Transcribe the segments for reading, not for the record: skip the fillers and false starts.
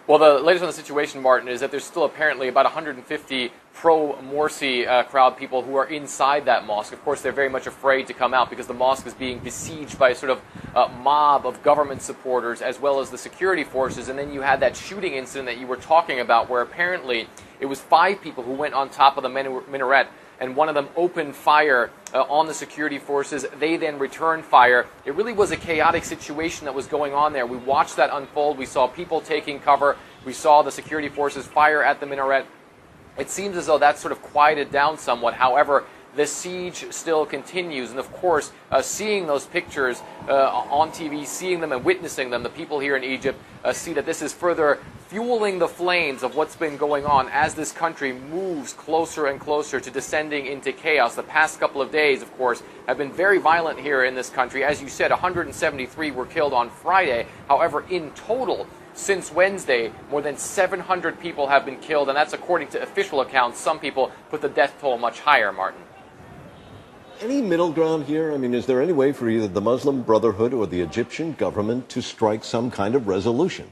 Well, the latest on the situation, Martin, is that there's still apparently about 150 pro-Morsi crowd people who are inside that mosque. Of course, they're very much afraid to come out because the mosque is being besieged by a sort of mob of government supporters as well as the security forces. And then you had that shooting incident that you were talking about where apparently it was 5 people who went on top of the minaret, and one of them opened fire on the security forces. They then returned fire. It really was a chaotic situation that was going on there. We watched that unfold. We saw people taking cover. We saw the security forces fire at the minaret. It seems as though that sort of quieted down somewhat. However, the siege still continues. And of course, seeing those pictures on TV, seeing them and witnessing them, the people here in Egypt see that this is further fueling the flames of what's been going on as this country moves closer and closer to descending into chaos. The past couple of days, of course, have been very violent here in this country. As you said, 173 were killed on Friday. However, in total, since Wednesday, more than 700 people have been killed, and that's according to official accounts. Some people put the death toll much higher, Martin. Any middle ground here? I mean, is there any way for either the Muslim Brotherhood or the Egyptian government to strike some kind of resolution?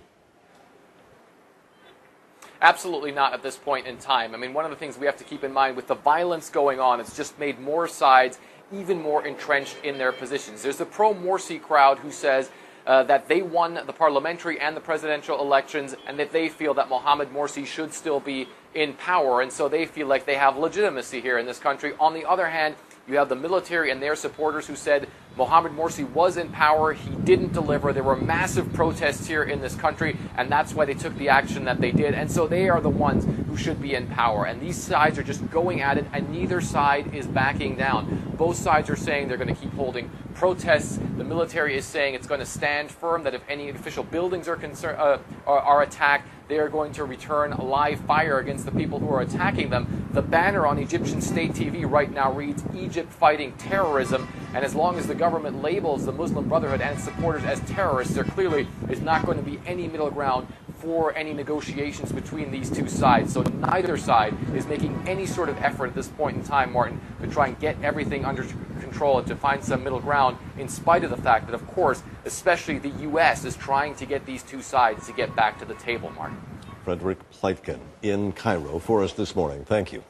Absolutely not at this point in time. I mean, one of the things we have to keep in mind with the violence going on, it's just made more sides even more entrenched in their positions. There's the pro-Morsi crowd who says that they won the parliamentary and the presidential elections and that they feel that Mohamed Morsi should still be in power, and so they feel like they have legitimacy here in this country. On the other hand, you have the military and their supporters who said Mohamed Morsi was in power, he didn't deliver. There were massive protests here in this country, and that's why they took the action that they did. And so they are the ones who should be in power. And these sides are just going at it, and neither side is backing down. Both sides are saying they're going to keep holding protests. The military is saying it's going to stand firm that if any official buildings are attacked, they are going to return live fire against the people who are attacking them. The banner on Egyptian state TV right now reads, "Egypt fighting terrorism," and as long as the government labels the Muslim Brotherhood and its supporters as terrorists, there clearly is not going to be any middle ground for any negotiations between these two sides. So neither side is making any sort of effort at this point in time, Martin, to try and get everything under control and to find some middle ground, in spite of the fact that, of course, especially the U.S. is trying to get these two sides to get back to the table, Martin. Frederick Pleitgen in Cairo for us this morning. Thank you.